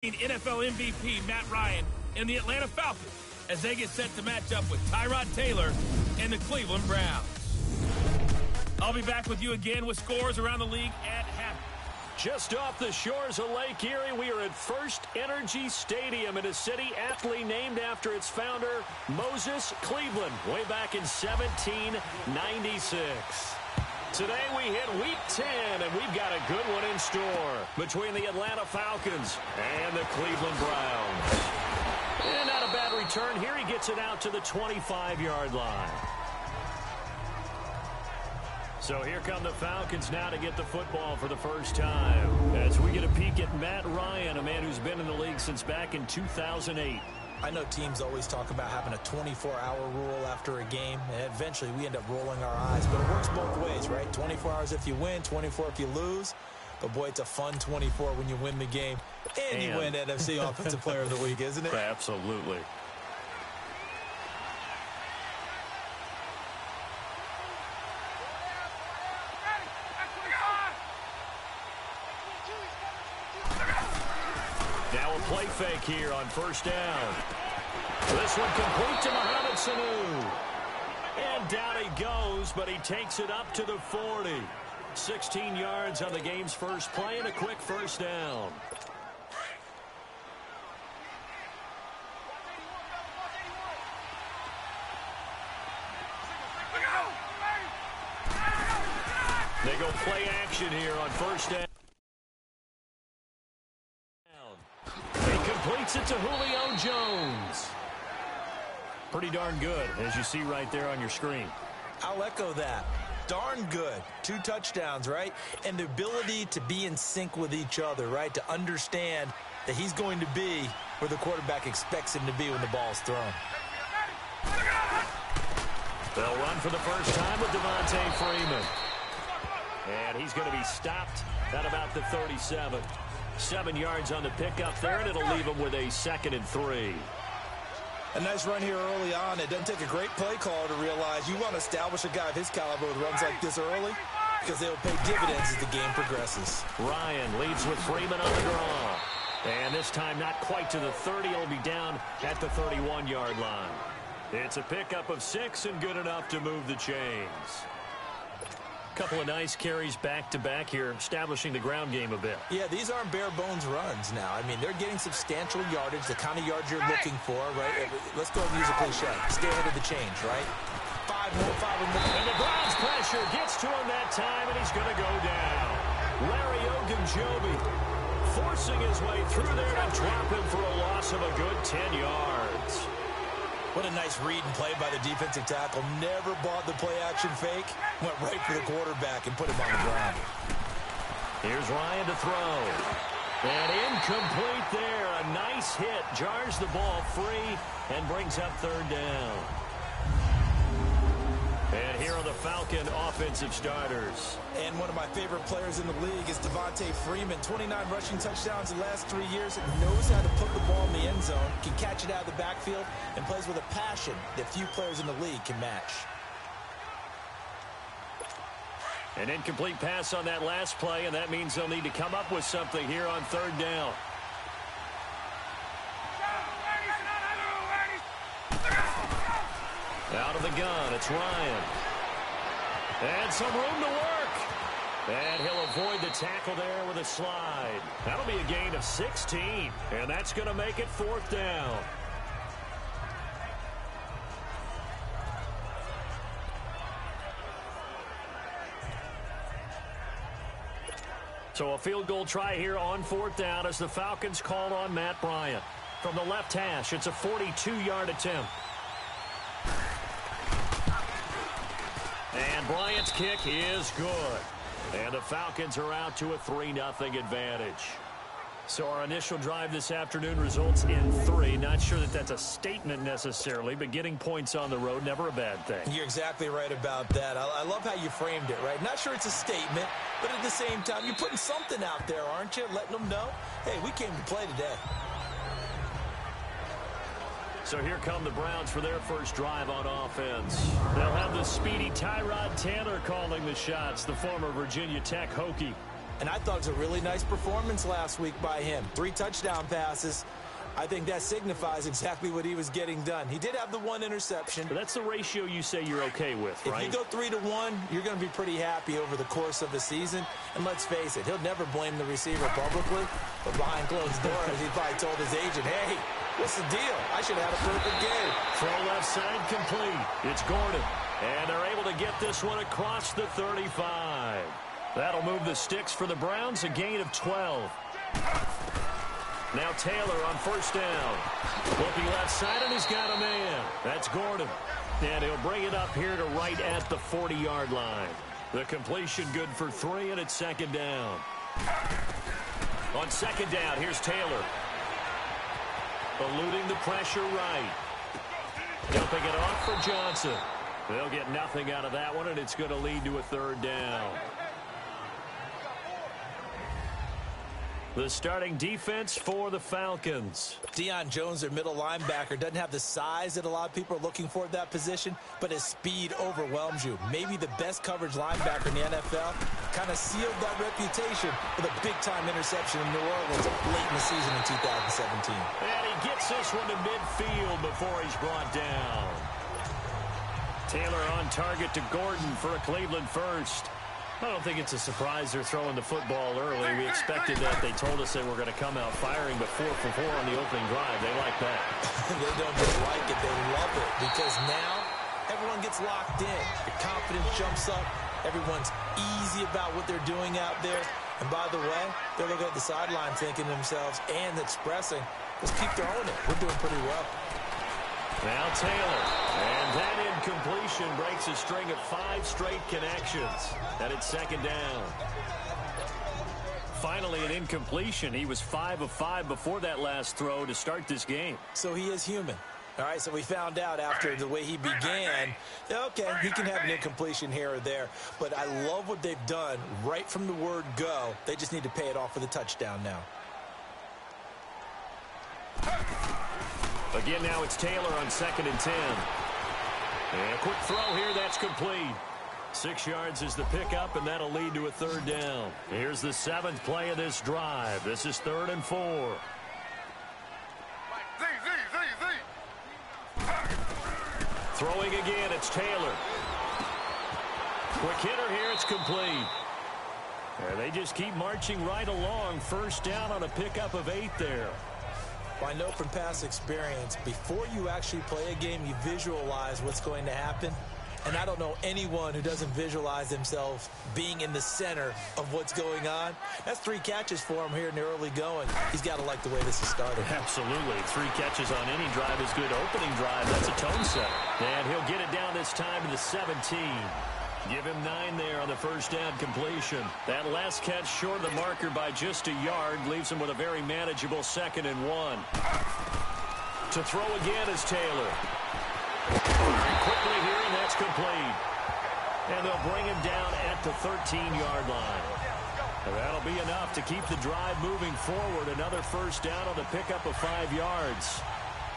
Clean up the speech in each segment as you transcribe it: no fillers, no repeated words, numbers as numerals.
NFL MVP Matt Ryan and the Atlanta Falcons as they get set to match up with Tyrod Taylor and the Cleveland Browns. I'll be back with you again with scores around the league at half. Just off the shores of Lake Erie, we are at First Energy Stadium in a city aptly named after its founder, Moses Cleveland, way back in 1796. Today we hit Week 10, and we've got a good one in store between the Atlanta Falcons and the Cleveland Browns. And not a bad return here. He gets it out to the 25-yard line. So here come the Falcons now to get the football for the first time. As we get a peek at Matt Ryan, a man who's been in the league since back in 2008. I know teams always talk about having a 24-hour rule after a game, and eventually we end up rolling our eyes. But it works both ways, right? 24 hours if you win, 24 if you lose. But, boy, it's a fun 24 when you win the game and you win NFC Offensive Player of the Week, isn't it? Absolutely. Now a play fake here on first down. This one complete to Mohamed Sanu. And down he goes, but he takes it up to the 40. 16 yards on the game's first play and a quick first down. They go play action here on first down. He completes it to Julio Jones. Pretty darn good, as you see right there on your screen. I'll echo that. Darn good. 2 touchdowns, right? And the ability to be in sync with each other, right? To understand that he's going to be where the quarterback expects him to be when the ball's thrown. They'll run for the first time with Devontae Freeman. And he's going to be stopped at about the 37. 7 yards on the pickup there, and it'll leave him with a 2nd and 3. A nice run here early on. It doesn't take a great play caller to realize you want to establish a guy of his caliber with runs like this early because they'll pay dividends as the game progresses. Ryan leads with Freeman on the draw. And this time not quite to the 30. He'll be down at the 31-yard line. It's a pickup of 6 and good enough to move the chains. Couple of nice carries back-to-back here, establishing the ground game a bit. Yeah, these aren't bare-bones runs now. I mean, they're getting substantial yardage, the kind of yards you're looking for, right? Let's go and use a cliche. Stay ahead of the change, right? 5 more. And the Browns pressure gets to him that time, and he's going to go down. Larry Ogunjobi forcing his way through there to drop him for a loss of a good 10 yards. What a nice read and play by the defensive tackle. Never bought the play-action fake. Went right for the quarterback and put him on the ground. Here's Ryan to throw. And incomplete there. A nice hit. Jars the ball free and brings up 3rd down. And here are the Falcon offensive starters. And one of my favorite players in the league is Devontae Freeman. 29 rushing touchdowns in the last 3 years. Knows how to put the ball in the end zone. Can catch it out of the backfield. And plays with a passion that few players in the league can match. An incomplete pass on that last play, and that means they'll need to come up with something here on 3rd down. Out of the gun, it's Ryan. And some room to work. And he'll avoid the tackle there with a slide. That'll be a gain of 16, and that's going to make it 4th down. So a field goal try here on 4th down as the Falcons call on Matt Bryant. From the left hash, it's a 42-yard attempt. And Bryant's kick is good. And the Falcons are out to a 3-0 advantage. So our initial drive this afternoon results in 3. Not sure that that's a statement necessarily, but getting points on the road, never a bad thing. You're exactly right about that. I love how you framed it, right? Not sure it's a statement, but at the same time, you're putting something out there, aren't you? Letting them know, hey, we came to play today. So here come the Browns for their first drive on offense. They'll have the speedy Tyrod Taylor calling the shots, the former Virginia Tech Hokie. And I thought it was a really nice performance last week by him. 3 touchdown passes. I think that signifies exactly what he was getting done. He did have the 1 interception. But that's the ratio you say you're okay with, right? If you go 3-to-1, you're going to be pretty happy over the course of the season. And let's face it, he'll never blame the receiver publicly. But behind closed doors, he probably told his agent, hey, what's the deal? I should have had a perfect game. Throw left side complete. It's Gordon. And they're able to get this one across the 35. That'll move the sticks for the Browns, a gain of 12. Now Taylor on first down. Looking left side, and he's got a man. That's Gordon. And he'll bring it up here to right at the 40-yard line. The completion good for 3, and it's second down. On second down, here's Taylor. Eluding the pressure right. Dumping it off for Johnson. They'll get nothing out of that one, and it's going to lead to a third down. The starting defense for the Falcons. Deion Jones, their middle linebacker, doesn't have the size that a lot of people are looking for at that position, but his speed overwhelms you. Maybe the best coverage linebacker in the NFL. Kind of sealed that reputation with a big-time interception in New Orleans late in the season in 2017. And he gets this one to midfield before he's brought down. Taylor on target to Gordon for a Cleveland first. I don't think it's a surprise they're throwing the football early. We expected that. They told us they were going to come out firing, but 4 for 4 on the opening drive. They like that. They don't just like it. They love it because now everyone gets locked in. The confidence jumps up. Everyone's easy about what they're doing out there. And by the way, they're looking at the sideline thinking to themselves and expressing, let's keep throwing it. We're doing pretty well. Now Taylor, and that incompletion breaks a string of 5 straight connections. And it's second down. Finally an incompletion. He was 5 of 5 before that last throw to start this game. So he is human. All right, so we found out after the way he began, okay, he can have an incompletion here or there. But I love what they've done right from the word go. They just need to pay it off with a touchdown now. Again, now it's Taylor on 2nd and 10. And a quick throw here, that's complete. 6 yards is the pickup, and that'll lead to a third down. Here's the 7th play of this drive. This is 3rd and 4. Throwing again, it's Taylor. Quick hitter here, it's complete. And they just keep marching right along. First down on a pickup of 8 there. Well, I know from past experience, before you actually play a game, you visualize what's going to happen. And I don't know anyone who doesn't visualize themselves being in the center of what's going on. That's 3 catches for him here in the early going. He's got to like the way this has started. Absolutely. 3 catches on any drive is good. Opening drive, that's a tone setter. And he'll get it down this time to the 17. Give him 9 there on the first down completion. That last catch short of the marker by just a yard leaves him with a very manageable 2nd and 1. To throw again is Taylor. Quickly here, and that's complete. And they'll bring him down at the 13-yard line. And that'll be enough to keep the drive moving forward. Another first down on the pickup of 5 yards.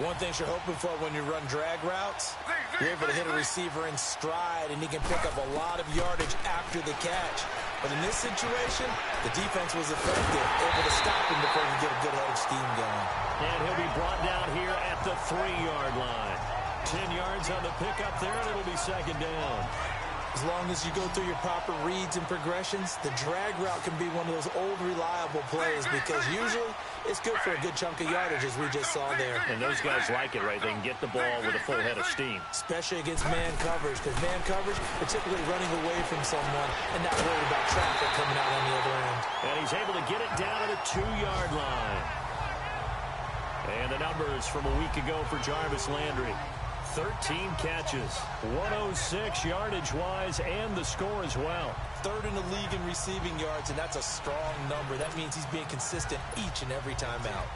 One thing you're hoping for when you run drag routes, you're able to hit a receiver in stride, and he can pick up a lot of yardage after the catch. But in this situation, the defense was effective, able to stop him before he could get a good head of steam going. And he'll be brought down here at the 3-yard line. 10 yards on the pickup there, and it'll be second down. As long as you go through your proper reads and progressions, the drag route can be one of those old reliable plays because usually it's good for a good chunk of yardage, as we just saw there. And those guys like it, right? They can get the ball with a full head of steam. Especially against man coverage, because man coverage, they're typically running away from someone and not worried about traffic coming out on the other end. And he's able to get it down to the 2-yard line. And the numbers from a week ago for Jarvis Landry. 13 catches, 106 yardage-wise, and the score as well. 3rd in the league in receiving yards, and that's a strong number. That means he's being consistent each and every time out.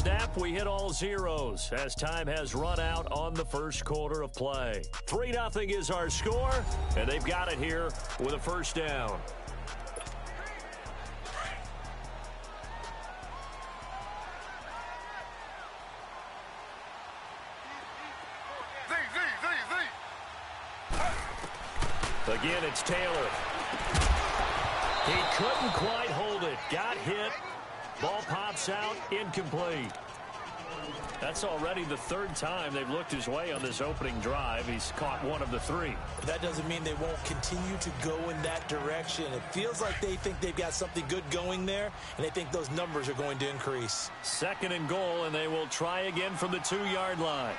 snap, we hit all zeros as time has run out on the first quarter of play. 3-0 is our score, and they've got it here with a first down. Again, it's Taylor. He couldn't quite hold it. Got hit. Ball pops out. Incomplete. That's already the third time they've looked his way on this opening drive. He's caught one of the three. That doesn't mean they won't continue to go in that direction. It feels like they think they've got something good going there, and they think those numbers are going to increase. 2nd and goal, and they will try again from the 2-yard line.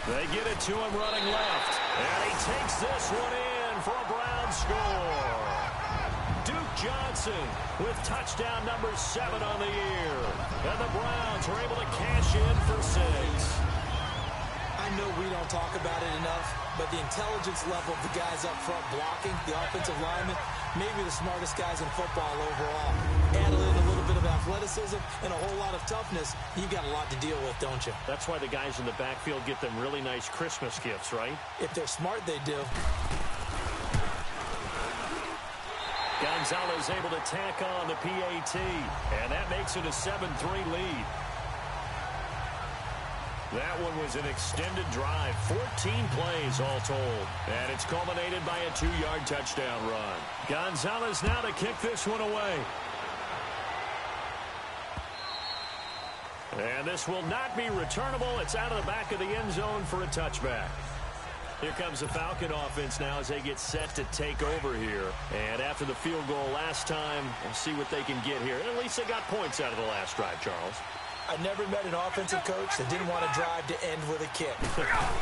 They get it to him running left. And he takes this one in for a Browns score. Duke Johnson with touchdown number 7 on the year. And the Browns were able to cash in for 6. I know we don't talk about it enough, but the intelligence level of the guys up front blocking, the offensive linemen, maybe the smartest guys in football overall. Add in a little bit of athleticism and a whole lot of toughness, you've got a lot to deal with, don't you? That's why the guys in the backfield get them really nice Christmas gifts, right? If they're smart, they do. Gonzalez able to tack on the PAT, and that makes it a 7-3 lead. That one was an extended drive, 14 plays all told. And it's culminated by a 2-yard touchdown run. Gonzalez now to kick this one away. And this will not be returnable. It's out of the back of the end zone for a touchback. Here comes the Falcon offense now as they get set to take over here. And after the field goal last time, we'll see what they can get here. At least they got points out of the last drive, Charles. I never met an offensive coach that didn't want to drive to end with a kick.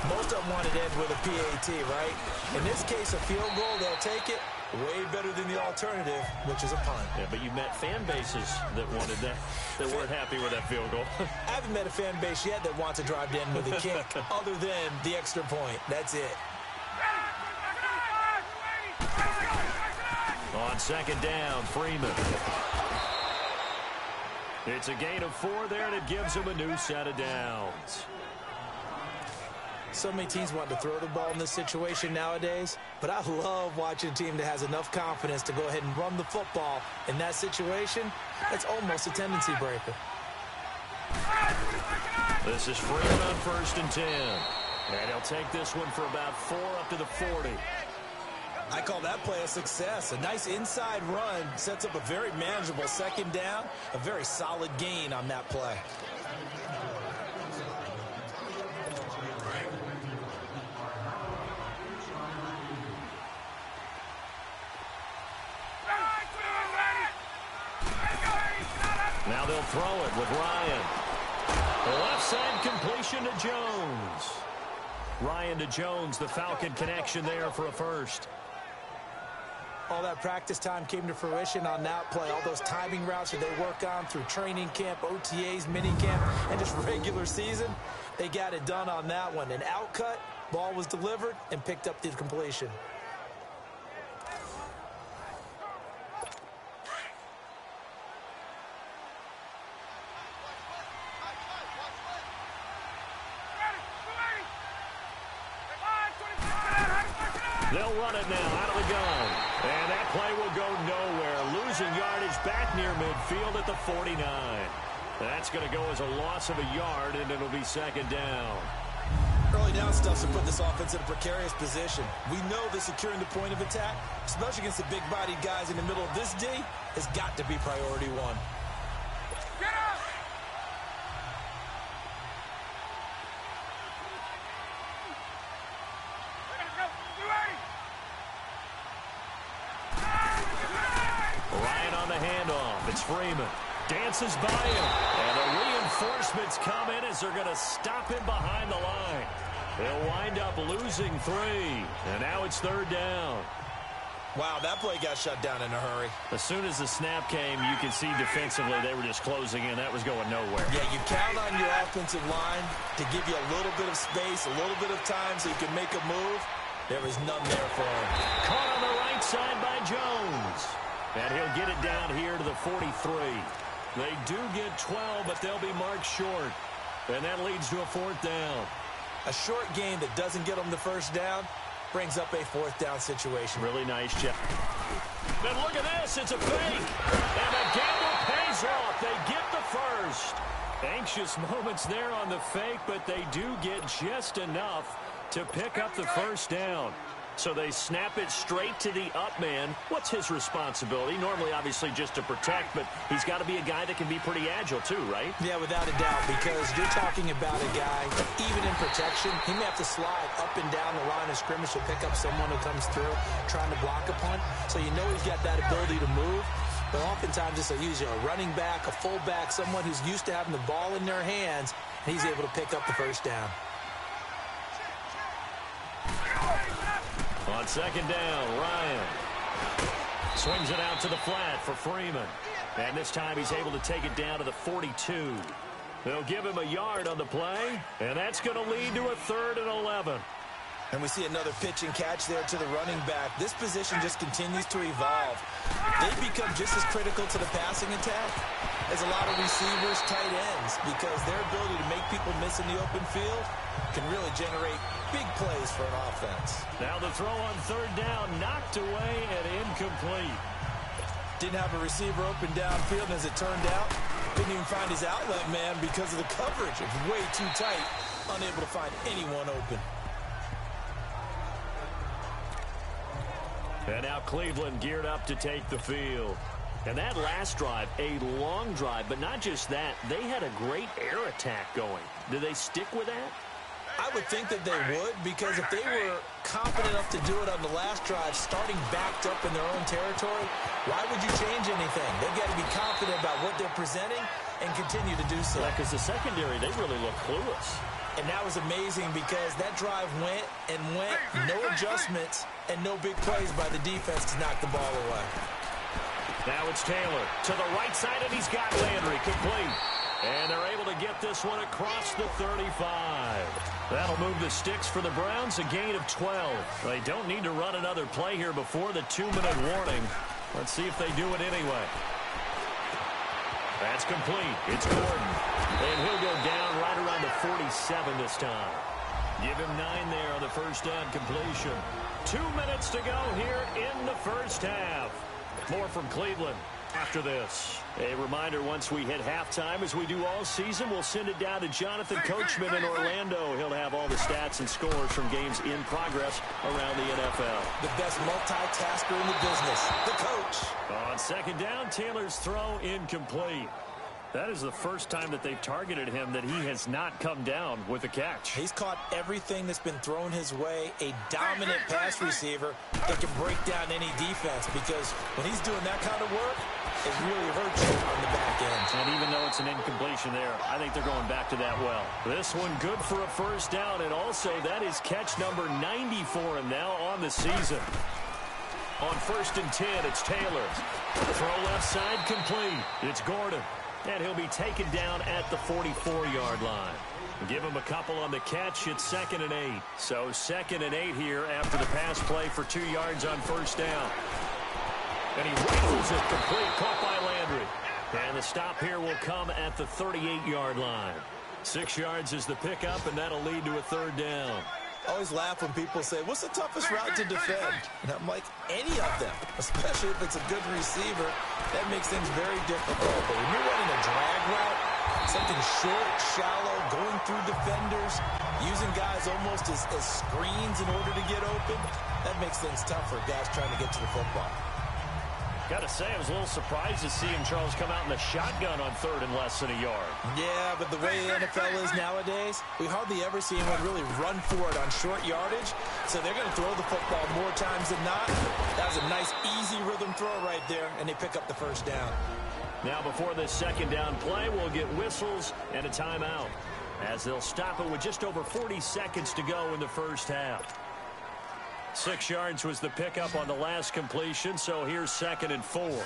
Most of them wanted to end with a PAT, right? In this case, a field goal, they'll take it. Way better than the alternative, which is a punt. Yeah, but you met fan bases that wanted that, that weren't happy with that field goal. I haven't met a fan base yet that wants to drive to end with a kick, other than the extra point. That's it. On 2nd down, Freeman. It's a gain of 4 there, and it gives him a new set of downs. So many teams want to throw the ball in this situation nowadays, but I love watching a team that has enough confidence to go ahead and run the football. In that situation, it's almost a tendency breaker. This is Freeman on 1st and 10. And he'll take this one for about 4 up to the 40. I call that play a success. A nice inside run sets up a very manageable 2nd down, a very solid gain on that play. Now they'll throw it with Ryan. The left side completion to Jones. Ryan to Jones, the Falcon connection there for a first. All that practice time came to fruition on that play. All those timing routes that they work on through training camp, OTAs, minicamp, and just regular season, they got it done on that one. An outcut, ball was delivered, and picked up the completion. They'll run it now out of the gun. And that play will go nowhere. Losing yardage back near midfield at the 49. That's going to go as a loss of a yard, and it'll be 2nd down. Early down stuff to put this offense in a precarious position. We know that securing the point of attack, especially against the big-bodied guys in the middle of this D, has got to be priority 1. Get up! Ryan on the handoff. It's Freeman. Dances by him. And the reinforcements come in as they're going to stop him behind the line. They'll wind up losing 3. And now it's 3rd down. Wow, that play got shut down in a hurry. As soon as the snap came, you could see defensively they were just closing in. That was going nowhere. Yeah, you count on your offensive line to give you a little bit of space, a little bit of time so you can make a move. There was none there for him. Caught on the right side by Jones. And he'll get it down here to the 43. They do get 12, but they'll be marked short. And that leads to a 4th down. A short gain that doesn't get them the first down brings up a 4th down situation. Really nice job. But look at this. It's a fake. And the gamble pays off. They get the first. Anxious moments there on the fake, but they do get just enough to pick up the first down. So they snap it straight to the up man. What's his responsibility? Normally, obviously, just to protect, but he's got to be a guy that can be pretty agile too, right? Yeah, without a doubt, because you're talking about a guy, even in protection, he may have to slide up and down the line of scrimmage to pick up someone who comes through trying to block a punt. So you know he's got that ability to move. But oftentimes it's usually a running back, a fullback, someone who's used to having the ball in their hands, and he's able to pick up the first down. On 2nd down, Ryan swings it out to the flat for Freeman. And this time he's able to take it down to the 42. They'll give him a yard on the play, and that's going to lead to a 3rd and 11. And we see another pitch and catch there to the running back. This position just continues to evolve. They become just as critical to the passing attack as a lot of receivers, tight ends, because their ability to make people miss in the open field can really generate big plays for an offense. Now the throw on 3rd down, knocked away and incomplete. Didn't have a receiver open downfield, and as it turned out, couldn't even find his outlet man because of the coverage. It was way too tight, unable to find anyone open. And now Cleveland geared up to take the field. And that last drive, a long drive, but not just that, they had a great air attack going. Do they stick with that? I would think that they would, because if they were confident enough to do it on the last drive, starting backed up in their own territory, why would you change anything? They've got to be confident about what they're presenting and continue to do so. Yeah, because the secondary, they really look clueless. And that was amazing because that drive went and went, no adjustments and no big plays by the defense to knock the ball away. Now it's Taylor to the right side, and he's got Landry complete. And they're able to get this one across the 35. That'll move the sticks for the Browns, a gain of 12. They don't need to run another play here before the 2-minute warning. Let's see if they do it anyway. That's complete. It's Gordon. And he'll go down right around the 47 this time. Give him 9 there on the first down completion. 2 minutes to go here in the first half. More from Cleveland after this. A reminder, once we hit halftime, as we do all season, we'll send it down to Jonathan Coachman in Orlando. He'll have all the stats and scores from games in progress around the NFL. The best multitasker in the business, the coach. On 2nd down, Taylor's throw incomplete. That is the first time that they've targeted him that he has not come down with a catch. He's caught everything that's been thrown his way, a dominant pass receiver that can break down any defense, because when he's doing that kind of work, it really hurts you on the back end. And even though it's an incompletion there, I think they're going back to that well. This one good for a first down, and also that is catch number 90 for him now on the season. On 1st and 10, it's Taylor. Throw left side complete. It's Gordon. And he'll be taken down at the 44-yard line. Give him a couple on the catch. It's 2nd and 8. So 2nd and 8 here after the pass play for 2 yards on first down. And he rifles it complete, caught by Landry. And the stop here will come at the 38-yard line. 6 yards is the pickup, and that'll lead to a 3rd down. I always laugh when people say, what's the toughest route to defend? And I'm like, any of them, especially if it's a good receiver. That makes things very difficult. But when you're running a drag route, something short, shallow, going through defenders, using guys almost as screens in order to get open, that makes things tough for guys trying to get to the football. Got to say, I was a little surprised to see him, Charles, come out in the shotgun on 3rd and less than a yard. Yeah, but the way the NFL is nowadays, we hardly ever see anyone really run for it on short yardage. So they're going to throw the football more times than not. That was a nice, easy rhythm throw right there, and they pick up the first down. Now before this 2nd down play, we'll get whistles and a timeout, as they'll stop it with just over 40 seconds to go in the first half. 6 yards was the pickup on the last completion, so here's 2nd and 4.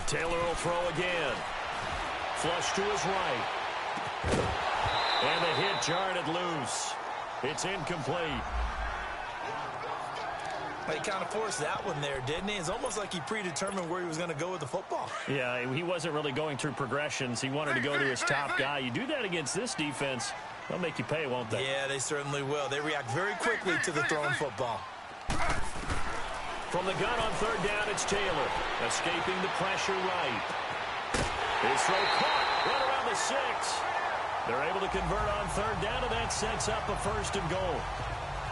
Taylor will throw again. Flush to his right. And the hit jarred it loose. It's incomplete. He kind of forced that one there, didn't he? It's almost like he predetermined where he was going to go with the football. Yeah, he wasn't really going through progressions. He wanted to go to his top guy. You do that against this defense, they'll make you pay, won't they? Yeah, they certainly will. They react very quickly to the thrown football. From the gun on 3rd down, it's Taylor. Escaping the pressure right. His throw caught right around the 6. They're able to convert on 3rd down, and that sets up a 1st and goal.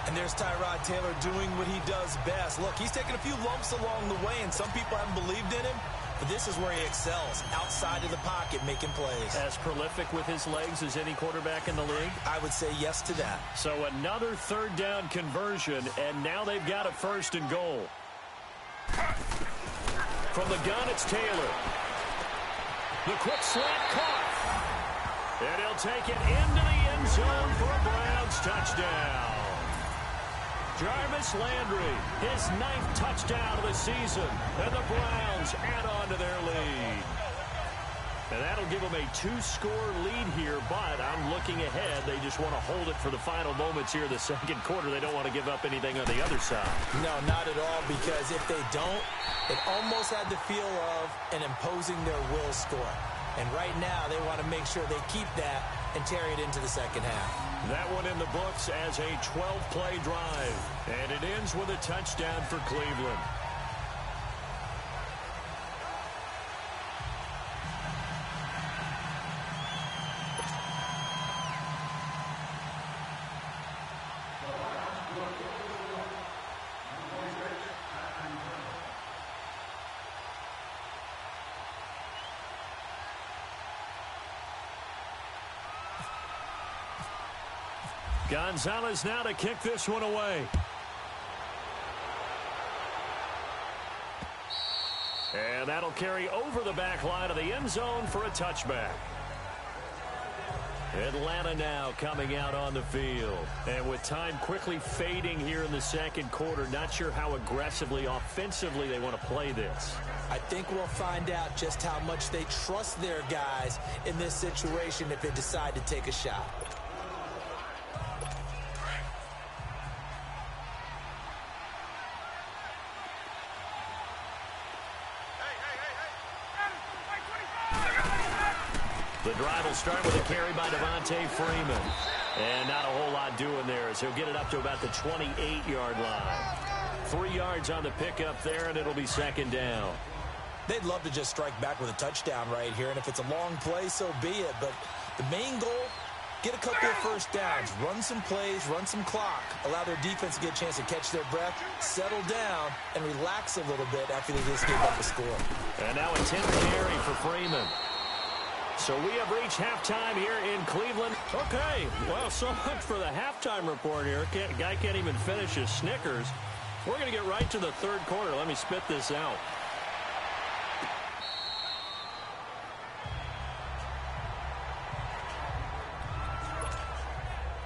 And there's Tyrod Taylor doing what he does best. Look, he's taken a few lumps along the way, and some people haven't believed in him. But this is where he excels, outside of the pocket, making plays. As prolific with his legs as any quarterback in the league? I would say yes to that. So another 3rd down conversion, and now they've got a 1st and goal. From the gun, it's Taylor. The quick slant caught. And he'll take it into the end zone for a Browns touchdown. Jarvis Landry, his 9th touchdown of the season. And the Browns add on to their lead. And that'll give them a 2-score lead here, but I'm looking ahead. They just want to hold it for the final moments here in the 2nd quarter. They don't want to give up anything on the other side. No, not at all, because if they don't, it almost had the feel of an imposing their will score. And right now, they want to make sure they keep that and carry it into the 2nd half. That one in the books as a 12-play drive. And it ends with a touchdown for Cleveland. Gonzalez now to kick this one away. And that'll carry over the back line of the end zone for a touchback. Atlanta now coming out on the field. And with time quickly fading here in the 2nd quarter, not sure how aggressively, offensively they want to play this. I think we'll find out just how much they trust their guys in this situation if they decide to take a shot. The drive will start with a carry by Devontae Freeman. And not a whole lot doing there as he'll get it up to about the 28-yard line. 3 yards on the pickup there, and it'll be 2nd down. They'd love to just strike back with a touchdown right here, and if it's a long play, so be it. But the main goal, get a couple of 1st downs, run some plays, run some clock, allow their defense to get a chance to catch their breath, settle down, and relax a little bit after they just gave up a score. And now a 10th carry for Freeman. So we have reached halftime here in Cleveland. Okay, well, so much for the halftime report here. Guy can't even finish his Snickers. We're going to get right to the 3rd quarter. Let me spit this out.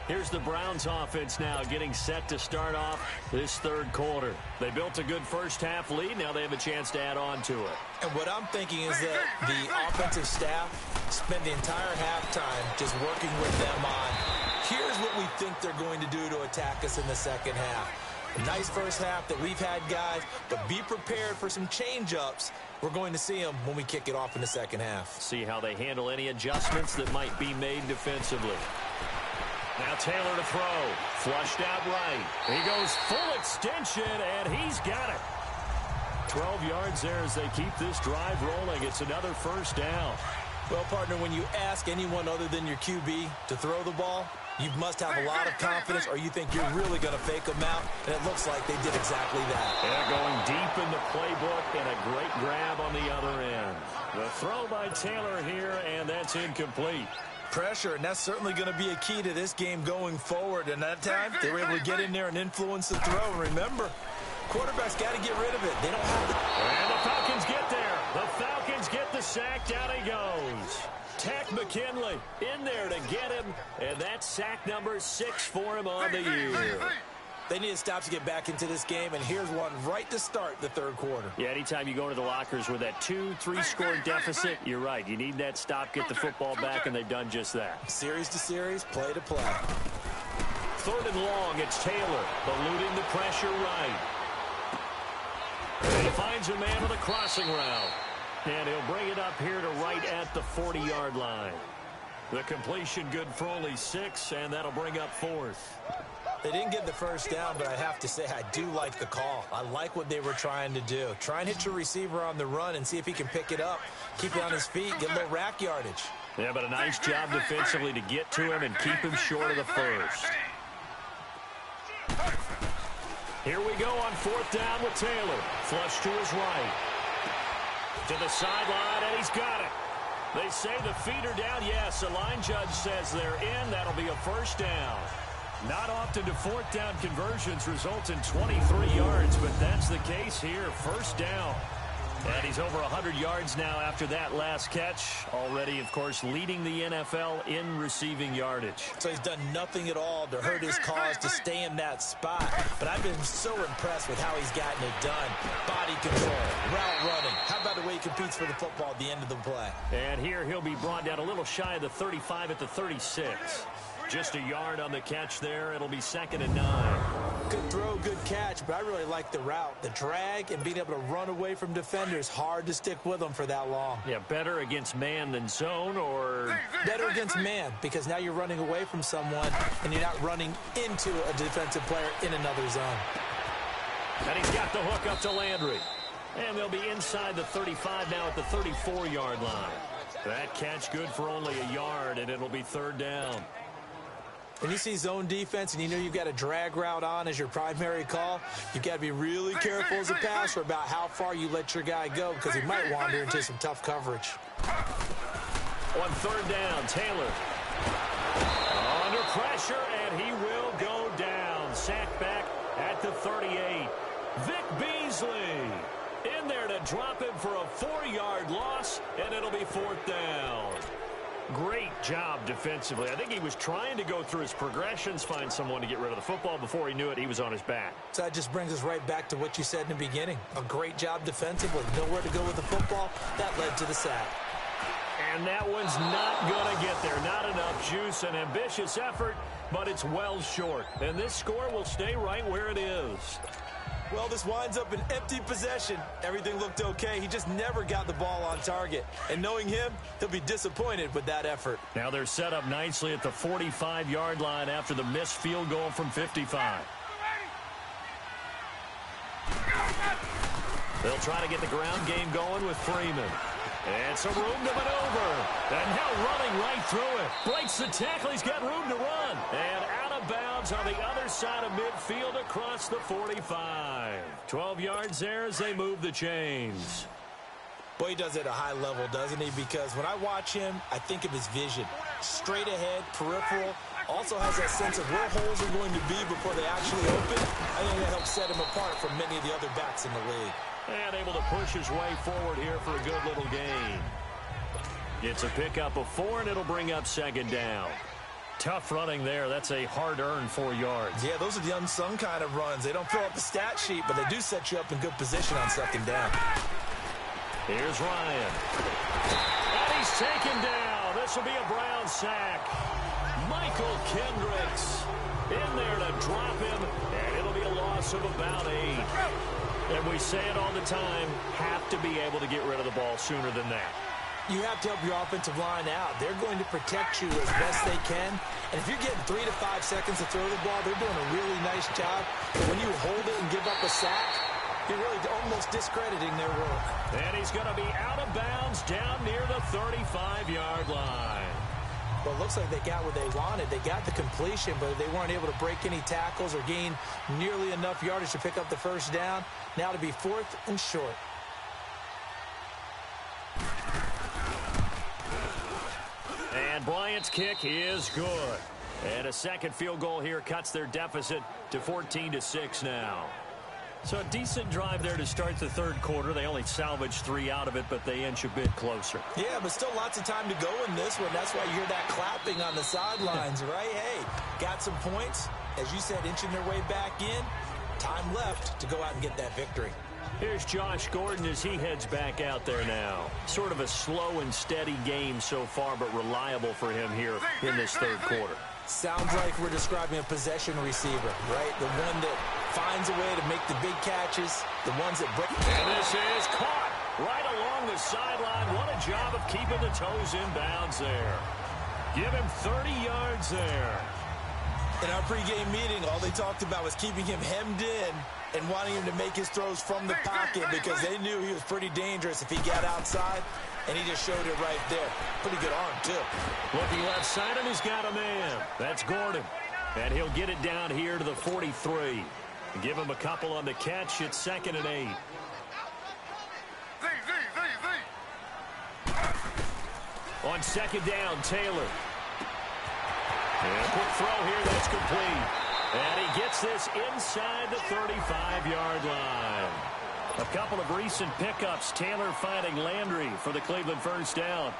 Here's the Browns offense now getting set to start off this 3rd quarter. They built a good 1st half lead. Now they have a chance to add on to it. And what I'm thinking is that the offensive staff spent the entire halftime just working with them on, here's what we think they're going to do to attack us in the 2nd half. A nice 1st half that we've had, guys, but be prepared for some change-ups. We're going to see them when we kick it off in the 2nd half. See how they handle any adjustments that might be made defensively. Now Taylor to throw. Flushed out right. He goes full extension, and he's got it. 12 yards there as they keep this drive rolling. It's another 1st down. Well, partner, when you ask anyone other than your QB to throw the ball, you must have a lot of confidence, or you think you're really going to fake them out, and it looks like they did exactly that. They're going deep in the playbook, and a great grab on the other end. The throw by Taylor here, and that's incomplete. Pressure, and that's certainly going to be a key to this game going forward. And that time, they were able to get in there and influence the throw. And remember, quarterback's got to get rid of it. They don't have the... And the Falcons get there. The Falcons get the sack. Down he goes. Tech McKinley in there to get him. And that's sack number 6 for him on the year. They need to stop to get back into this game, and here's one right to start the third quarter. Yeah, anytime you go into the lockers with that 2-3 score deficit, you're right. You need that stop, get the football back, and they've done just that. Series to series, play to play. 3rd and long, it's Taylor, eluding the pressure right. And he finds a man with a crossing route. And he'll bring it up here to right at the 40-yard line. The completion good for only 6, and that'll bring up 4th. They didn't get the first down, but I have to say I do like the call. I like what they were trying to do. Try and hit your receiver on the run and see if he can pick it up. Keep it on his feet, get a little rack yardage. Yeah, but a nice job defensively to get to him and keep him short of the first. Here we go on 4th down with Taylor. Flush to his right. To the sideline, and he's got it. They say the feet are down. Yes, the line judge says they're in. That'll be a first down. Not often do 4th down conversions result in 23 yards, but that's the case here. First down. And he's over 100 yards now after that last catch. Already, of course, leading the NFL in receiving yardage. So he's done nothing at all to hurt his cause to stay in that spot. But I've been so impressed with how he's gotten it done. Body control, route running. How about the way he competes for the football at the end of the play? And here he'll be brought down a little shy of the 35 at the 36. Just a yard on the catch there. It'll be 2nd and 9. Good throw, good catch, but I really like the route. The drag and being able to run away from defenders. Hard to stick with them for that long. Yeah, better against man than zone, or... Better against man, because now you're running away from someone and you're not running into a defensive player in another zone. And he's got the hook up to Landry. And they'll be inside the 35 now at the 34-yard line. That catch good for only a yard, and it'll be 3rd down. When you see zone defense and you know you've got a drag route on as your primary call, you've got to be really careful as a passer about how far you let your guy go because he might wander into some tough coverage. On 3rd down, Taylor under pressure, and he will go down. Sacked back at the 38. Vic Beasley in there to drop him for a 4-yard loss, and it'll be 4th down. Great job defensively. I think he was trying to go through his progressions, find someone to get rid of the football. Before he knew it, he was on his back. So that just brings us right back to what you said in the beginning. A great job defensively. Nowhere to go with the football. That led to the sack. And that one's not going to get there. Not enough juice. An ambitious effort, but it's well short. And this score will stay right where it is. Well, this winds up an empty possession. Everything looked okay. He just never got the ball on target. And knowing him, he'll be disappointed with that effort. Now they're set up nicely at the 45-yard line after the missed field goal from 55. They'll try to get the ground game going with Freeman. And some room to maneuver. And now running right through it. Breaks the tackle. He's got room to run. And out of bounds on the other side of midfield across the 45. 12 yards there as they move the chains. Boy, he does it at a high level, doesn't he? Because when I watch him, I think of his vision. Straight ahead, peripheral. Also has that sense of where holes are going to be before they actually open. I think that helps set him apart from many of the other backs in the league. And able to push his way forward here for a good little gain. It's a pickup of 4, and it'll bring up 2nd down. Tough running there. That's a hard-earned 4 yards. Yeah, those are the unsung kind of runs. They don't fill up the stat sheet, but they do set you up in good position on 2nd down. Here's Ryan. And he's taken down. This will be a Brown sack. Michael Kendricks in there to drop him, and it'll be a loss of about 8. And we say it all the time, have to be able to get rid of the ball sooner than that. You have to help your offensive line out. They're going to protect you as best they can. And if you're getting 3 to 5 seconds to throw the ball, they're doing a really nice job. But when you hold it and give up a sack, you're really almost discrediting their work. And he's going to be out of bounds down near the 35-yard line. Well, it looks like they got what they wanted. They got the completion, but they weren't able to break any tackles or gain nearly enough yardage to pick up the first down. Now to be 4th and short. And And Bryant's kick is good. And a second field goal here cuts their deficit to 14-6 now. So a decent drive there to start the third quarter. They only salvaged 3 out of it, but they inch a bit closer. Yeah, but still lots of time to go in this one. That's why you hear that clapping on the sidelines, right? Hey, got some points. As you said, inching their way back in. Time left to go out and get that victory. Here's Josh Gordon as he heads back out there now. Sort of a slow and steady game so far, but reliable for him here in this third quarter. Sounds like we're describing a possession receiver, right? The one that finds a way to make the big catches, the ones that break. And this is caught right along the sideline. What a job of keeping the toes in bounds there. Give him 30 yards there. In our pregame meeting, all they talked about was keeping him hemmed in and wanting him to make his throws from the pocket because they knew he was pretty dangerous if he got outside, and he just showed it right there. Pretty good arm, too. Looking left side, and he's got a man. That's Gordon. And he'll get it down here to the 43. Give him a couple on the catch. It's 2nd and 8. On second down, Taylor. And a quick throw here that's complete. And he gets this inside the 35-yard line. A couple of recent pickups. Taylor finding Landry for the Cleveland first down.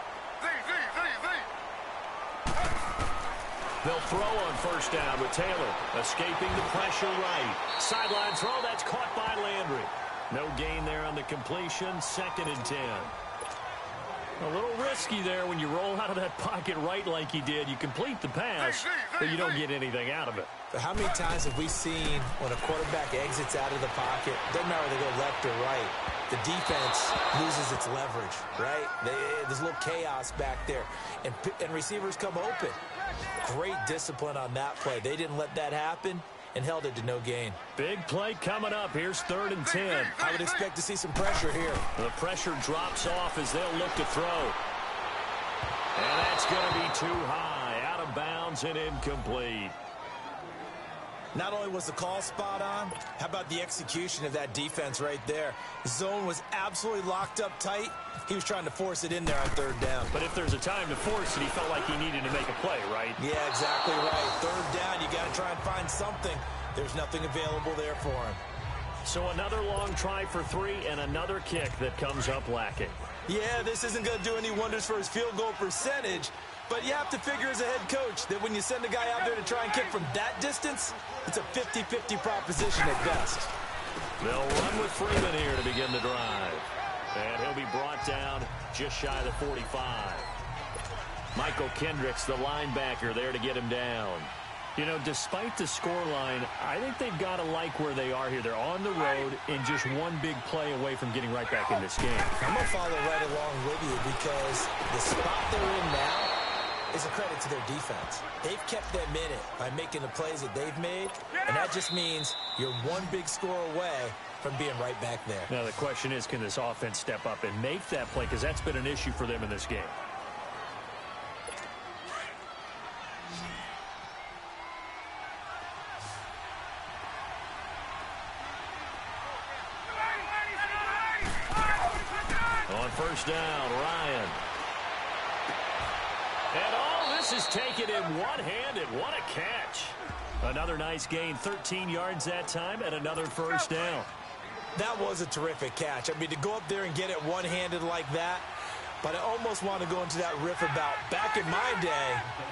They'll throw on first down with Taylor. Escaping the pressure right. Sideline throw, that's caught by Landry. No gain there on the completion. 2nd and 10. A little risky there when you roll out of that pocket right like he did. You complete the pass, but you don't get anything out of it. But how many times have we seen when a quarterback exits out of the pocket, doesn't matter whether they go left or right, the defense loses its leverage, right? There's a little chaos back there, and receivers come open. Great discipline on that play. They didn't let that happen and held it to no gain. Big play coming up. Here's 3rd and 10. I would expect to see some pressure here. The pressure drops off as they'll look to throw. And that's going to be too high. Out of bounds and incomplete. Not only was the call spot on, how about the execution of that defense right there? The zone was absolutely locked up tight. He was trying to force it in there on 3rd down. But if there's a time to force it, he felt like he needed to make a play, right? Yeah, exactly right. 3rd down, you got to try and find something. There's nothing available there for him. So another long try for 3 and another kick that comes up lacking. Yeah, this isn't going to do any wonders for his field goal percentage, but you have to figure as a head coach that when you send a guy out there to try and kick from that distance, it's a 50-50 proposition at best. They'll run with Freeman here to begin the drive. And he'll be brought down just shy of the 45. Michael Kendricks, the linebacker, there to get him down. You know, despite the scoreline, I think they've got to like where they are here. They're on the road and just one big play away from getting right back in this game. I'm going to follow right along with you because the spot they're in now is a credit to their defense. They've kept them in it by making the plays that they've made, and that just means you're one big score away from being right back there. Now the question is, can this offense step up and make that play? Because that's been an issue for them in this game. On first down, Ryan. And all this is taken in one-handed. What a catch. Another nice gain, 13 yards that time, and another first down. That was a terrific catch. I mean, to go up there and get it one-handed like that, but I almost want to go into that riff about back in my day,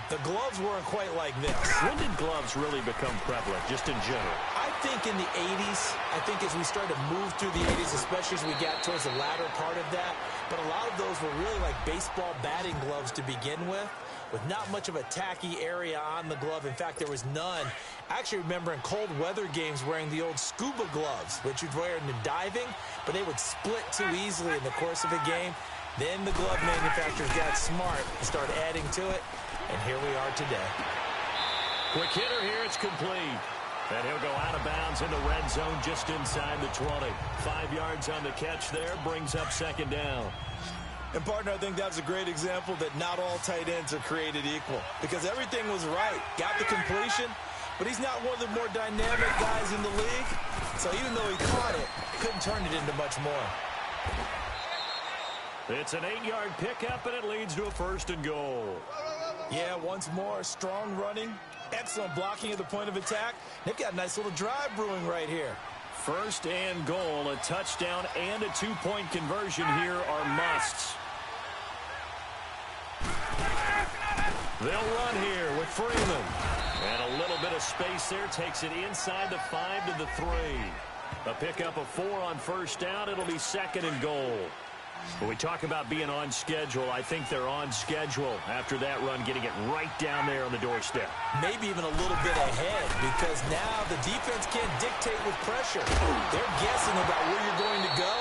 the gloves weren't quite like this. When did gloves really become prevalent, just in general? I think in the 80s, I think as we started to move through the 80s, especially as we got towards the latter part of that, but a lot of those were really like baseball batting gloves to begin with not much of a tacky area on the glove. In fact, there was none. I actually remember in cold weather games wearing the old scuba gloves, which you'd wear in the diving, but they would split too easily in the course of a game. Then the glove manufacturers got smart and started adding to it, and here we are today. Quick hitter here, it's complete. And he'll go out of bounds in the red zone just inside the 20. 5 yards on the catch there, brings up second down. And, partner, I think that's a great example that not all tight ends are created equal because everything was right. Got the completion, but he's not one of the more dynamic guys in the league. So even though he caught it, couldn't turn it into much more. It's an 8-yard pickup, and it leads to a 1st and goal. Yeah, once more, strong running, excellent blocking at the point of attack. They've got a nice little drive brewing right here. First and goal, a touchdown and a two-point conversion here are musts. They'll run here with Freeman. And a little bit of space there takes it inside the 5 to the 3. A pickup of 4 on first down. It'll be second and goal. When we talk about being on schedule, I think they're on schedule after that run, getting it right down there on the doorstep. Maybe even a little bit ahead, because now the defense can't dictate with pressure. They're guessing about where you're going to go.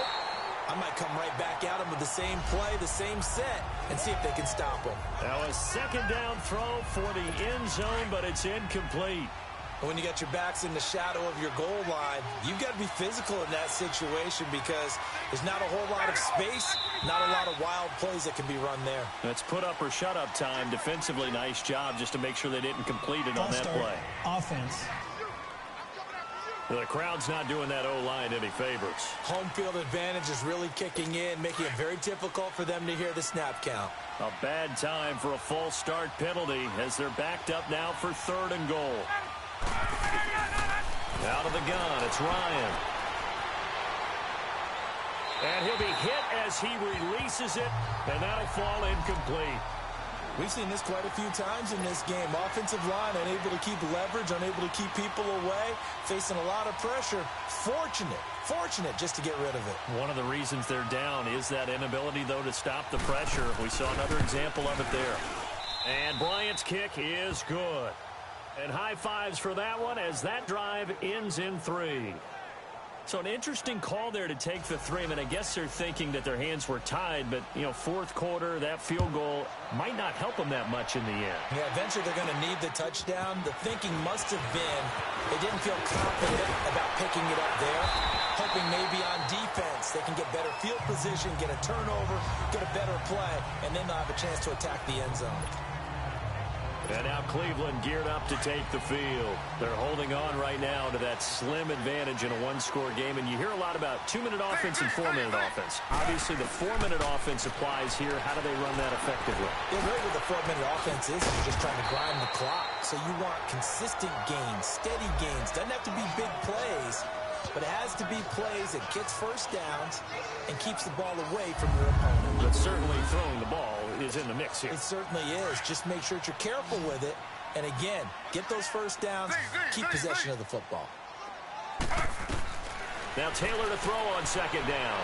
I might come right back at them with the same play, the same set, and see if they can stop them. Now a second down throw for the end zone, but it's incomplete. When you got your backs in the shadow of your goal line, you've got to be physical in that situation because there's not a whole lot of space, not a lot of wild plays that can be run there. That's put up or shut up time. Defensively, nice job just to make sure they didn't complete it on that play. Offense. The crowd's not doing that O-line any favors. Home field advantage is really kicking in, making it very difficult for them to hear the snap count. A bad time for a false start penalty as they're backed up now for third and goal. Out of the gun, it's Ryan. And he'll be hit as he releases it, and that'll fall incomplete. We've seen this quite a few times in this game. Offensive line unable to keep leverage, unable to keep people away, facing a lot of pressure. Fortunate just to get rid of it. One of the reasons they're down is that inability, though, to stop the pressure. We saw another example of it there. And Bryant's kick is good. And high fives for that one as that drive ends in 3. So an interesting call there to take the 3. I mean, I guess they're thinking that their hands were tied, but, you know, fourth quarter, that field goal might not help them that much in the end. Yeah, eventually they're going to need the touchdown. The thinking must have been they didn't feel confident about picking it up there, hoping maybe on defense they can get better field position, get a turnover, get a better play, and then they'll have a chance to attack the end zone. And now Cleveland geared up to take the field. They're holding on right now to that slim advantage in a one-score game. And you hear a lot about 2-minute offense and 4-minute offense. Obviously, the 4-minute offense applies here. How do they run that effectively? Yeah, really what the 4-minute offense is you're just trying to grind the clock. So you want consistent gains, steady gains. Doesn't have to be big plays, but it has to be plays that gets first downs and keeps the ball away from your opponent. But certainly throwing the ball is in the mix here. It certainly is. Just make sure that you're careful with it. And again, get those first downs, keep possession of the football. Now Taylor to throw on second down.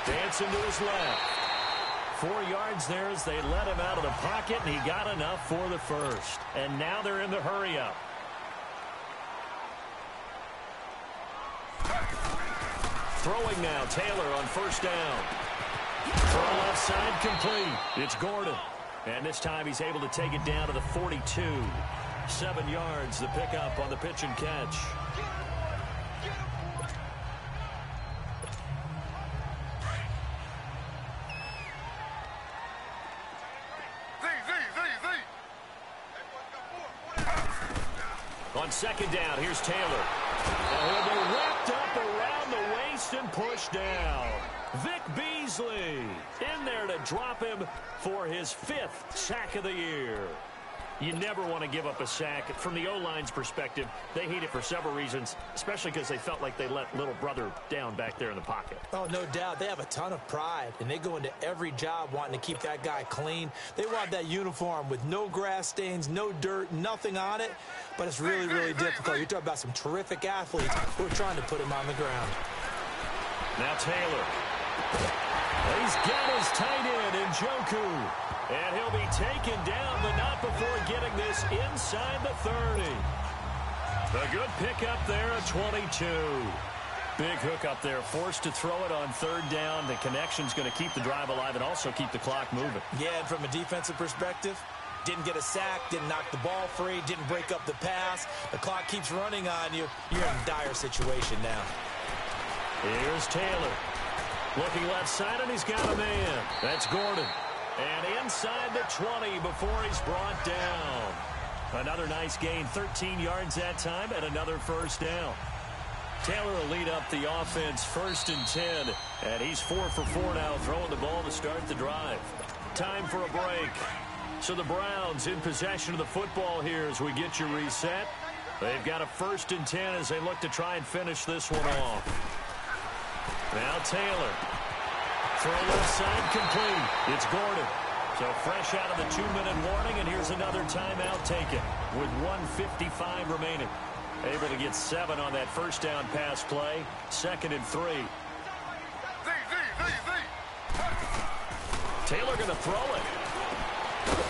Dancing to his left. 4 yards there as they let him out of the pocket, and he got enough for the first. And now they're in the hurry-up. Throwing now, Taylor on first down. Throw left side complete. It's Gordon. And this time he's able to take it down to the 42. 7 yards, the pickup on the pitch and catch. On second down, here's Taylor. And he'll be wrapped up around the waist and pushed down. Vic Beasley in there to drop him for his 5th sack of the year. You never want to give up a sack. From the O-line's perspective, they hate it for several reasons, especially because they felt like they let little brother down back there in the pocket. Oh, no doubt. They have a ton of pride, and they go into every job wanting to keep that guy clean. They want that uniform with no grass stains, no dirt, nothing on it, but it's really, really difficult. You're talking about some terrific athletes who are trying to put him on the ground. Now Taylor. He's got his tight end, Njoku. And he'll be taken down, but not before getting this inside the 30. A good pickup there at 22. Big hook up there, forced to throw it on third down. The connection's going to keep the drive alive and also keep the clock moving. Yeah, and from a defensive perspective, didn't get a sack, didn't knock the ball free, didn't break up the pass. The clock keeps running on you. You're in a dire situation now. Here's Taylor. Looking left side, and he's got a man. That's Gordon. And inside the 20 before he's brought down. Another nice gain, 13 yards that time, and another first down. Taylor will lead up the offense 1st and 10, and he's 4 for 4 now, throwing the ball to start the drive. Time for a break. So the Browns in possession of the football here as we get you reset. They've got a 1st and 10 as they look to try and finish this one off. Now Taylor. Throw left side complete. It's Gordon. So fresh out of the 2-minute warning, and here's another timeout taken with 1:55 remaining. Able to get 7 on that first down pass play. 2nd and 3. Taylor going to throw it.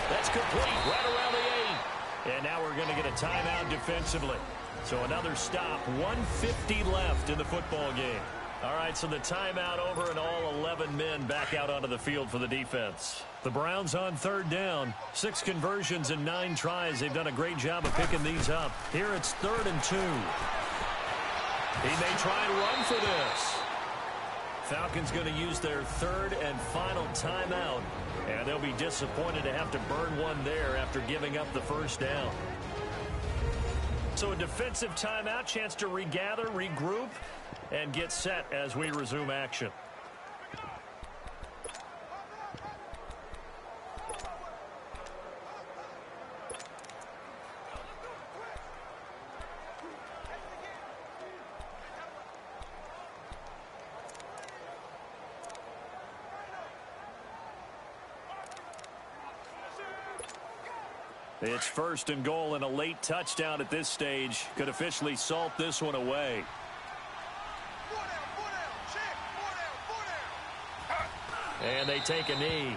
That's complete right around the 8. And now we're going to get a timeout defensively. So another stop. 1:50 left in the football game. All right, so the timeout over and all 11 men back out onto the field for the defense. The Browns on 3rd down. 6 conversions and 9 tries. They've done a great job of picking these up. Here it's 3rd and 2. He may try and run for this. Falcons going to use their 3rd and final timeout. And they'll be disappointed to have to burn one there after giving up the first down. So a defensive timeout, chance to regather, regroup, and get set as we resume action. It's 1st and goal, and a late touchdown at this stage could officially salt this one away. And they take a knee.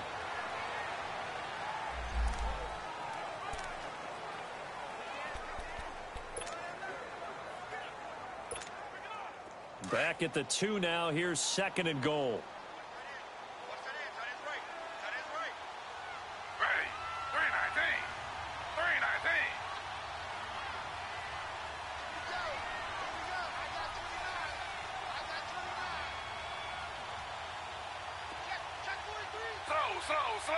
Back at the 2 now. Here's 2nd and goal. Slow.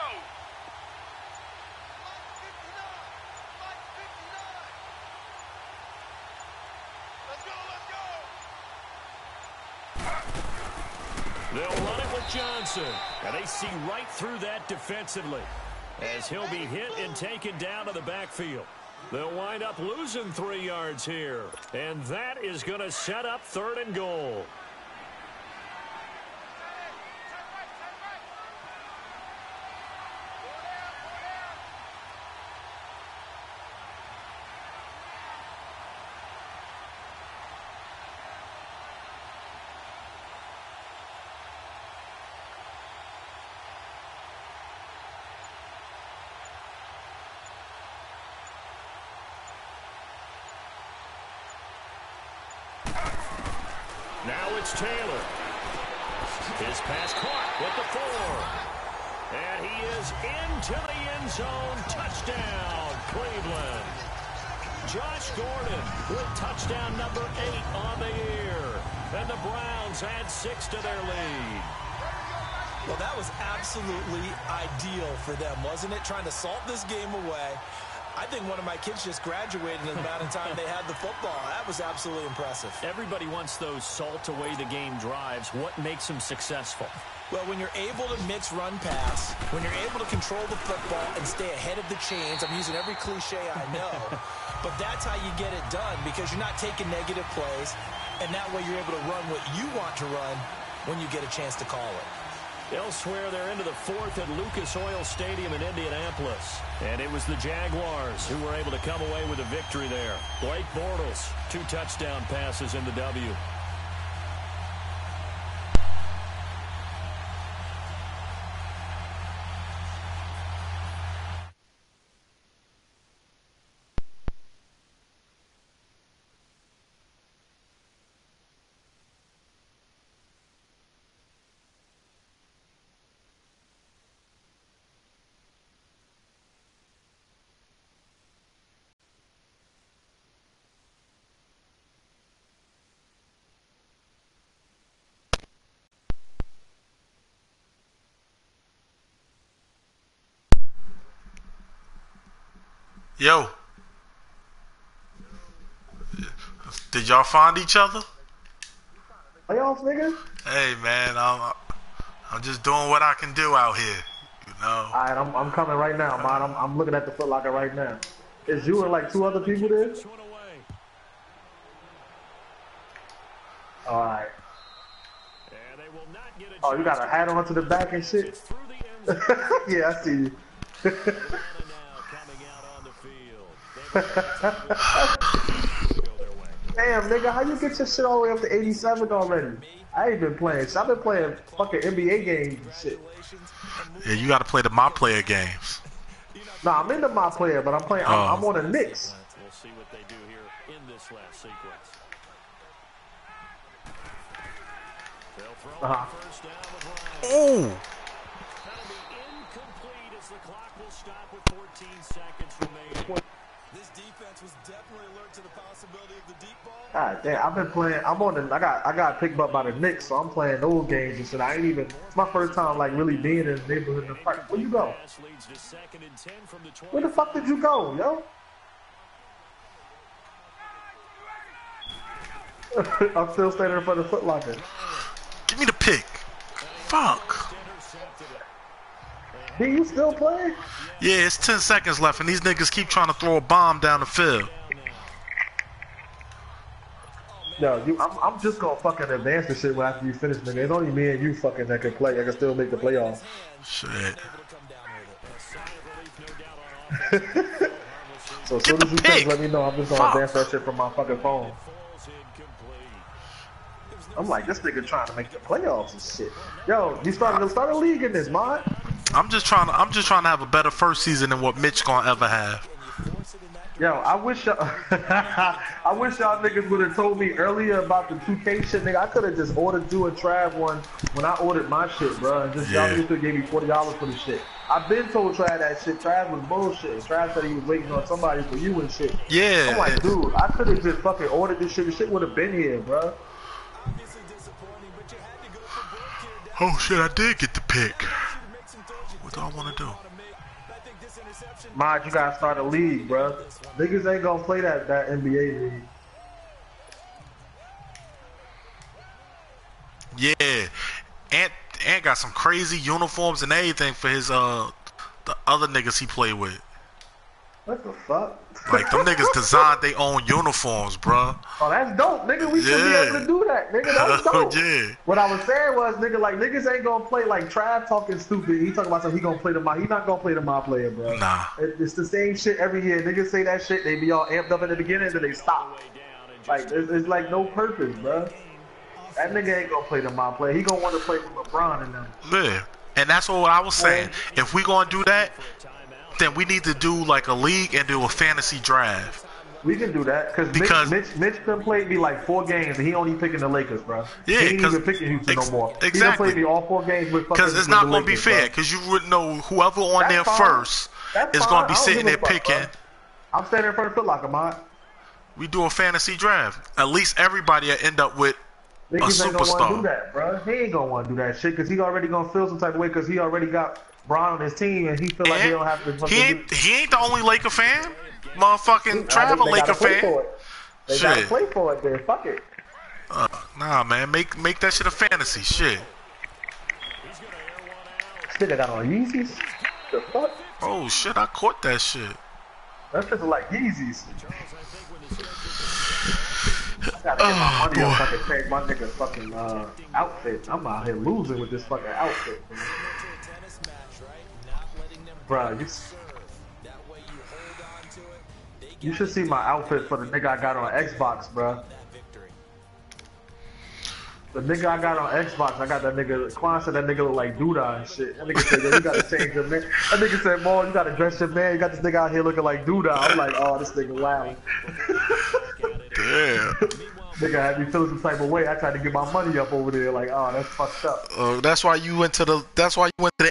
They'll run it with Johnson. And they see right through that defensively as he'll be hit and taken down to the backfield. They'll wind up losing 3 yards here. And that is going to set up 3rd and goal. Now it's Taylor. His pass caught with the 4. And he is into the end zone. Touchdown, Cleveland. Josh Gordon with touchdown number 8 on the year. And the Browns add 6 to their lead. Well, that was absolutely ideal for them, wasn't it? Trying to salt this game away. I think one of my kids just graduated in the amount of time they had the football. That was absolutely impressive. Everybody wants those salt away the game drives. What makes them successful? Well, when you're able to mix run pass, when you're able to control the football and stay ahead of the chains, I'm using every cliche I know, but that's how you get it done because you're not taking negative plays, and that way you're able to run what you want to run when you get a chance to call it. Elsewhere, they're into the 4th at Lucas Oil Stadium in Indianapolis. And it was the Jaguars who were able to come away with a victory there. Blake Bortles, 2 touchdown passes in the W. Yo, did y'all find each other? Are y'all niggas? Hey man, I'm just doing what I can do out here. You know. All right, I'm coming right now, man. I'm looking at the Foot Locker right now. Is you and like 2 other people there? All right. Oh, you got a hat on to the back and shit? Yeah, I see you. Damn, nigga, how you get your shit all the way up to 87 already? I ain't been playing shit. I've been playing fucking NBA games and shit. Yeah, you gotta play the My Player games. Nah, I'm into My Player, but I'm playing. I'm on the Knicks. We'll see what they do here in this last sequence. Oh! That'll be incomplete as the clock will stop with 14 seconds remaining. This defense was definitely alert to the possibility of the deep ball. God damn, I've been playing. I'm on the. I got picked up by the Knicks, so I'm playing those games and shit. I ain't even. It's my first time like really being in the neighborhood in the park. Where you go? Where the fuck did you go, yo? I'm still standing in front of the Foot Locker. Give me the pick. Fuck. D, you still playing? Yeah, it's 10 seconds left, and these niggas keep trying to throw a bomb down the field. No, I'm just gonna fucking advance the shit after you finish, nigga. It's only me and you fucking that can play. I can still make the playoffs. Shit. So as soon as you finish, let me know. I'm just gonna advance that shit from my fucking phone. I'm like, this nigga trying to make the playoffs and shit. Yo, you started to start a league in this, man. I'm just trying to have a better first season than what Mitch gonna ever have. Yo, I wish y'all niggas would have told me earlier about the 2K shit, nigga. I could have just ordered you and Trav one when I ordered my shit, bro. And just y'all niggas could gave me $40 for the shit. I've been told Trav that shit. Trav was bullshit. Trav said he was waiting on somebody for you and shit. Yeah. I'm like, dude, I could have just fucking ordered this shit. The shit would have been here, bro. Oh shit, I did get the pick. What do I want to do? Mod, you gotta start a league, bro. Niggas ain't gonna play that NBA league. Yeah, Ant got some crazy uniforms and everything for his the other niggas he played with. What the fuck? Like them niggas designed their own uniforms, bro. Oh, that's dope, nigga. We should be able to do that, nigga. That's dope. Yeah. What I was saying was, nigga, like niggas ain't gonna play like Trav talking stupid. He talking about something he gonna play the My. He not gonna play the My Player, bro. Nah. It's the same shit every year. Niggas say that shit, they be all amped up in the beginning, and then they stop. Like it's like no purpose, bro. That nigga ain't gonna play the My Player. He gonna want to play with LeBron and them. Yeah, and that's what I was saying. If we gonna do that, then we need to do like a league and do a fantasy draft. We can do that because Mitch done played me like 4 games and he only picking the Lakers, bro. Yeah, he ain't even picking Houston no more. Exactly. He done played me all 4 games with fucking. Because it's not gonna be fair. Because you wouldn't know whoever on there first is gonna be sitting there picking. Bro. I'm standing in front of Foot Locker, man. We do a fantasy draft. At least everybody will end up with a Niggas ain't gonna want to do superstar. that, bro. He ain't gonna want to do that shit because he already gonna feel some type of way because he already got Bron on his team and he feel like he don't have to. He ain't the only Laker fan. Motherfucking Trav a Laker fan. They gotta play for it then. Fuck it. Nah, man. Make that shit a fantasy. Shit. Shit, I got on Yeezys. The fuck? Oh shit! I caught that shit. That shit's like Yeezys. I gotta get my money up so I can change my nigga fucking outfit. I'm out here losing with this fucking outfit. Bro, you should see my outfit for the nigga I got on Xbox, bro. The nigga I got on Xbox, I got that nigga, Quan said that nigga look like Duda and shit. That nigga said, yo, you gotta change your man. That nigga said, Mo, you gotta dress your man. You got this nigga out here looking like Duda. I'm like, oh, this nigga loud. Damn. Nigga had me feeling some type of way. I tried to get my money up over there, like, oh, that's fucked up. That's why you went to the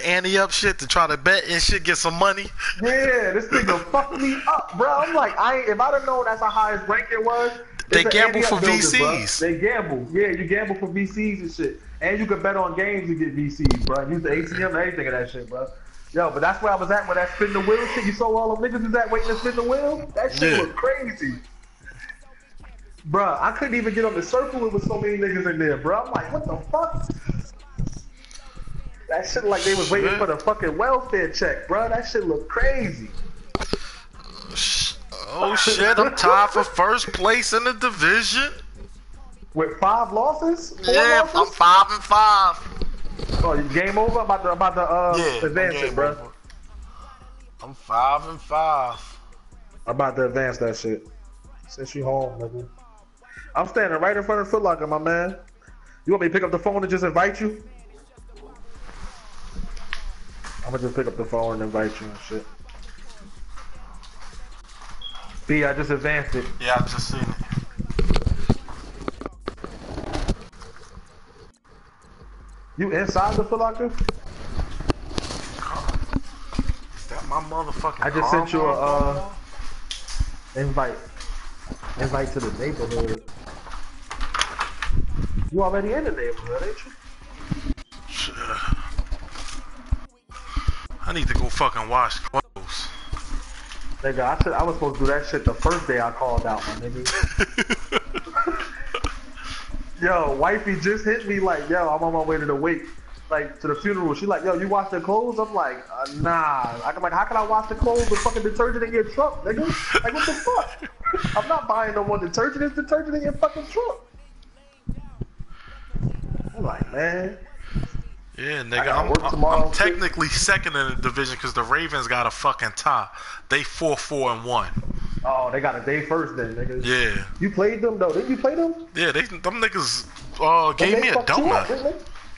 ante up shit to try to bet and shit, get some money. Yeah, this nigga fucked me up, bro. I'm like, if I'd have known that's how high his ranking was. They gamble for building, VCs. Bro. They gamble. Yeah, you gamble for VCs and shit. And you can bet on games to get VCs, bro. Use the ATM and everything of that shit, bro. Yo, but that's where I was at with that spin the wheel shit. You saw all them niggas was at waiting to spin the wheel? That shit was crazy. Bruh, I couldn't even get on the circle with so many niggas in there, bro. I'm like, what the fuck? That shit like they was waiting for the fucking welfare check, bro. That shit look crazy. Oh shit! I'm tied for first place in the division. With 5 losses? 4 Yeah, losses? I'm 5-5. Oh, game over? I'm about to advance it, bro. Over. I'm 5-5. I'm about to advance that shit. Since you home, nigga. I'm standing right in front of Foot Locker, my man. You want me to pick up the phone and just invite you? I'm gonna just pick up the phone and invite you and shit. B, I just advanced it. Yeah, I just seen it. You inside the Foot Locker? Is that my motherfucking I just sent you a invite to the neighborhood. You already in the neighborhood, ain't you? I need to go fucking wash clothes. Nigga, I was supposed to do that shit the first day I called out, my nigga. Yo, wifey just hit me like, yo, I'm on my way to the wake, like to the funeral. She like, yo, you wash the clothes? I'm like, nah. I'm like, how can I wash the clothes with fucking detergent in your truck, nigga? Like, what the fuck? I'm not buying no more detergent. It's detergent in your fucking truck. I'm like, man. Yeah, nigga, I'm technically second in the division because the Ravens got a fucking tie. They 4-4-1. Oh, they got a day first then, nigga. Yeah. You played them though? Didn't you play them? Yeah, them niggas gave me a donut.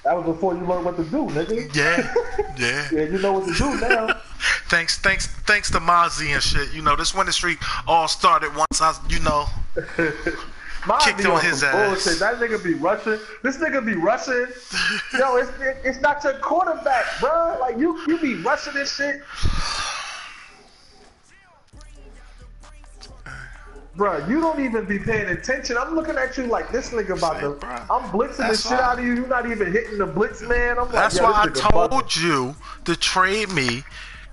That was before you learned what to do, nigga. Yeah, yeah. Yeah, you know what to do now. Thanks to Mozzie and shit. You know, this winning streak all started once I, kicked on his ass. Bullshit. That nigga be rushing. This nigga be rushing. Yo, it's not your quarterback, bro. Like you be rushing this shit. Bro, you don't even be paying attention. I'm looking at you like this nigga about to. I'm blitzing the shit out of you. You're not even hitting the blitz, man. I'm like, that's why I told you to trade me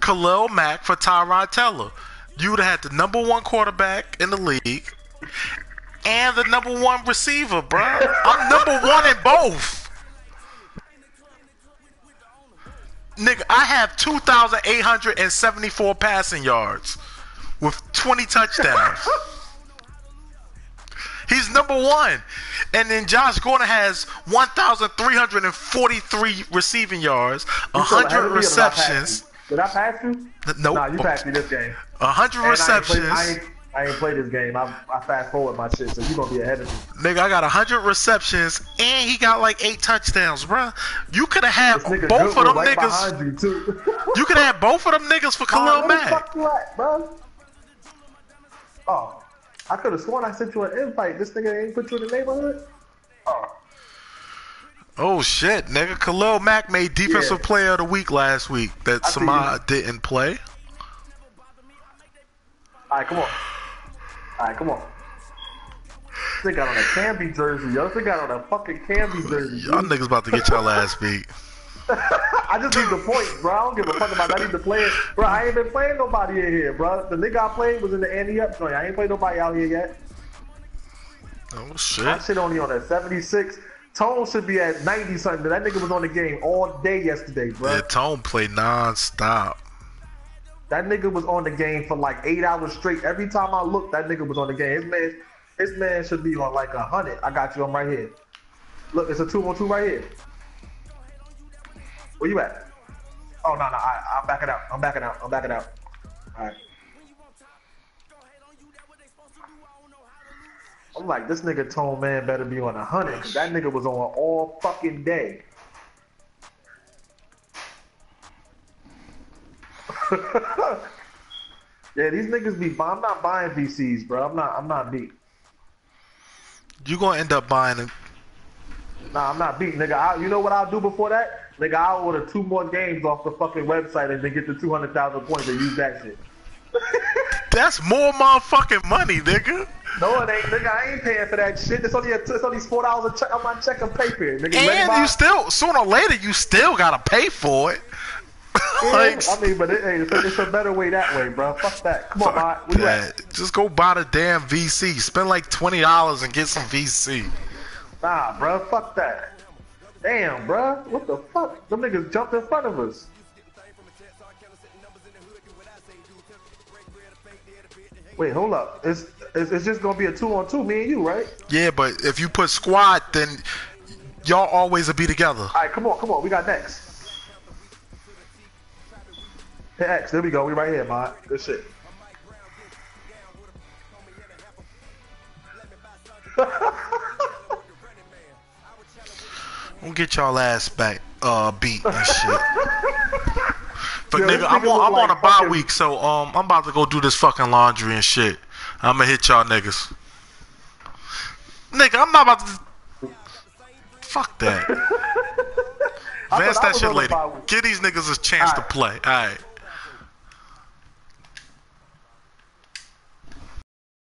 Khalil Mack for Tyrod Taylor. You would have had the #1 quarterback in the league and the #1 receiver, bro. I'm #1 in both. Nigga, I have 2,874 passing yards with 20 touchdowns. He's #1. And then Josh Gordon has 1,343 receiving yards, 100 receptions. Did I pass you? Nope. Nah, you passed me this game. 100 receptions. I ain't played this game. I fast forward my shit, so you gonna be ahead of me. Nigga, I got 100 receptions, and he got like 8 touchdowns, bro. You could have had both of them niggas. You could have had both of them niggas for Khalil Mack. Where the fuck you at, bro? Oh. I could have sworn I sent you an invite. This nigga ain't put you in the neighborhood? Oh shit, nigga. Khalil Mack made Defensive Player of the Week last week. That Samad didn't play. Alright, come on. This nigga got on a Camby jersey, yo. This nigga got on a fucking Camby jersey. Y'all niggas about to get y'all ass beat. I just need the points, bro. I don't give a fuck about that. I need to play it. Bro, I ain't been playing nobody in here, bro. The nigga I played was in the Andy Up joint. I ain't played nobody out here yet. Oh, shit. That shit only on a 76. Tone should be at 90 something. That nigga was on the game all day yesterday, bro. Yeah, Tone played non-stop. That nigga was on the game for like 8 hours straight. Every time I looked, that nigga was on the game. His man should be on like 100. I got you on right here. Look, it's a 2-on-2 right here. Where you at? Oh, no. I'm backing out. I'm backing out. All right. I'm like, this nigga Tone Man better be on 100, because that nigga was on all fucking day. Yeah, these niggas be. I'm not buying VCs, bro. I'm not beat. You gonna end up buying them? Nah, I'm not beat, nigga. You know what I'll do before that? Nigga, I'll order 2 more games off the fucking website and then get the 200,000 points and use that shit. That's more motherfucking money, nigga. No, it ain't, nigga. I ain't paying for that shit. It's only $4 a check on my check and pay for it, nigga. And you still, sooner or later, you still gotta pay for it. Yeah, like, I mean, but it's a better way that way, bro. Fuck that. Come on, man. Where you at? Just go buy the damn VC. Spend like $20 and get some VC. Nah, bro. Fuck that. Damn, bruh. What the fuck? Them niggas jumped in front of us. Wait, hold up. It's just gonna be a 2-on-2, me and you, right? Yeah, but if you put squad, then y'all always will be together. All right, come on. We got next. Hit X. There we go. We right here, man. Good shit. Don't get y'all ass back beat and shit. But Yo, nigga, I'm on a bye week, so I'm about to go do this fucking laundry and shit. I'ma hit y'all niggas. Nigga, I'm not about to. Fuck that. Advance that shit later. Give these niggas a chance to play. All right.